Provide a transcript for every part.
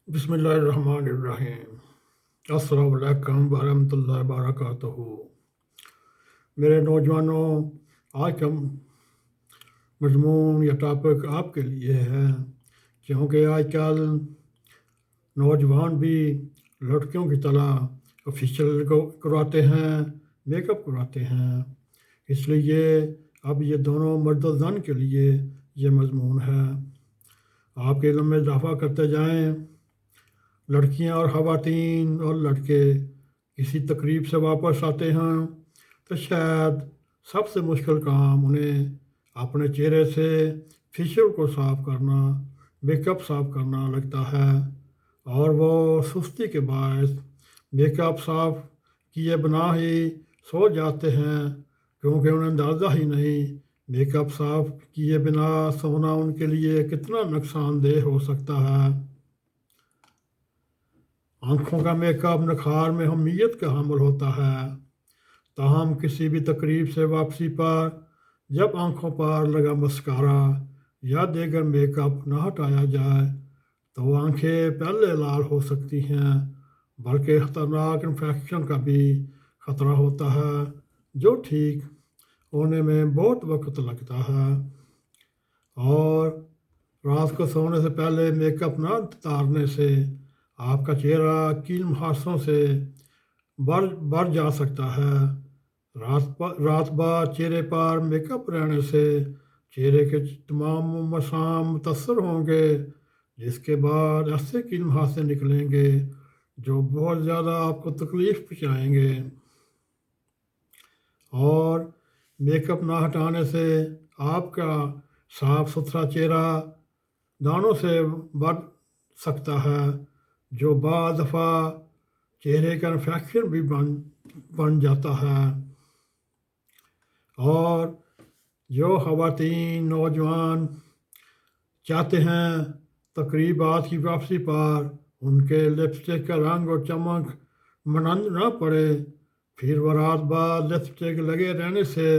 بسم اللہ الرحمن الرحیم۔ السلام علیکم ورحمۃ اللہ وبرکاتہ۔ میرے نوجوانوں، آج کا مضمون یا ٹاپک آپ کے لیے ہے، کیونکہ آج کل نوجوان بھی لڑکیوں کی طرح آفیشیل کرواتے ہیں، میک اپ کرواتے ہیں۔ اس لیے اب یہ دونوں مرد و زن کے لیے یہ مضمون ہے۔ آپ کے علم میں اضافہ کرتے جائیں۔ لڑکیاں اور خواتین اور لڑکے کسی تقریب سے واپس آتے ہیں تو شاید سب سے مشکل کام انہیں اپنے چہرے سے فیشیل کو صاف کرنا، میک اپ صاف کرنا لگتا ہے، اور وہ سستی کے باعث میک اپ صاف کیے بنا ہی سو جاتے ہیں، کیونکہ انہیں اندازہ ہی نہیں میک اپ صاف کیے بنا سونا ان کے لیے کتنا نقصان دہ ہو سکتا ہے۔ آنکھوں کا میک اپ نکھار میں اہمیت کا حامل ہوتا ہے، تاہم کسی بھی تقریب سے واپسی پر جب آنکھوں پر لگا مسکارا یا دیگر میک اپ نہ ہٹایا جائے تو آنکھیں پہلے لال ہو سکتی ہیں، بلکہ خطرناک انفیکشن کا بھی خطرہ ہوتا ہے جو ٹھیک ہونے میں بہت وقت لگتا ہے۔ اور رات کو سونے سے پہلے میک اپ نہ اتارنے سے آپ کا چہرہ کیل محاسوں سے بڑھ جا سکتا ہے۔ رات بھر چہرے پر میک اپ رہنے سے چہرے کے تمام مسام متاثر ہوں گے، جس کے بعد ایسے کیل محاسے نکلیں گے جو بہت زیادہ آپ کو تکلیف پہنچائیں گے۔ اور میک اپ نہ ہٹانے سے آپ کا صاف ستھرا چہرہ دانوں سے بڑھ سکتا ہے، جو بعض دفعہ چہرے کا انفیکشن بھی بن جاتا ہے۔ اور جو خواتین نوجوان چاہتے ہیں تقریبات کی واپسی پر ان کے لپسٹک کا رنگ اور چمک مانند نہ پڑے، پھر وہ رات بعد لپسٹک لگے رہنے سے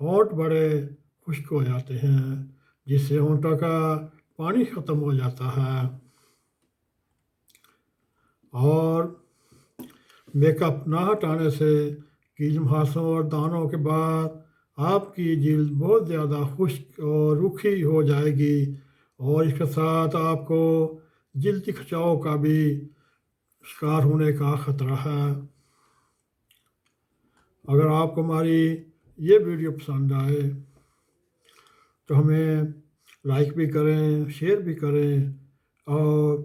ہونٹ بڑے خشک ہو جاتے ہیں، جس سے ہونٹوں کا پانی ختم ہو جاتا ہے۔ اور میک اپ نہ ہٹانے سے کیل محاسوں اور دانوں کے بعد آپ کی جلد بہت زیادہ خشک اور روکھی ہو جائے گی، اور اس کے ساتھ آپ کو جلدی کھچاؤ کا بھی شکار ہونے کا خطرہ ہے۔ اگر آپ کو ہماری یہ ویڈیو پسند آئے تو ہمیں لائک بھی کریں، شیئر بھی کریں، اور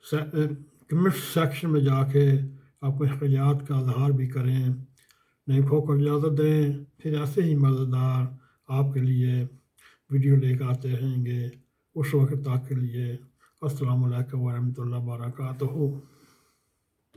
کمنٹ سیکشن میں جا کے اپنے خیالات کا اظہار بھی کریں۔ نئی کھو کو اجازت دیں، پھر ایسے ہی مزیدار آپ کے لیے ویڈیو لے کر آتے رہیں گے۔ اس وقت تک کے لیے السلام علیکم ورحمۃ اللہ وبرکاتہ۔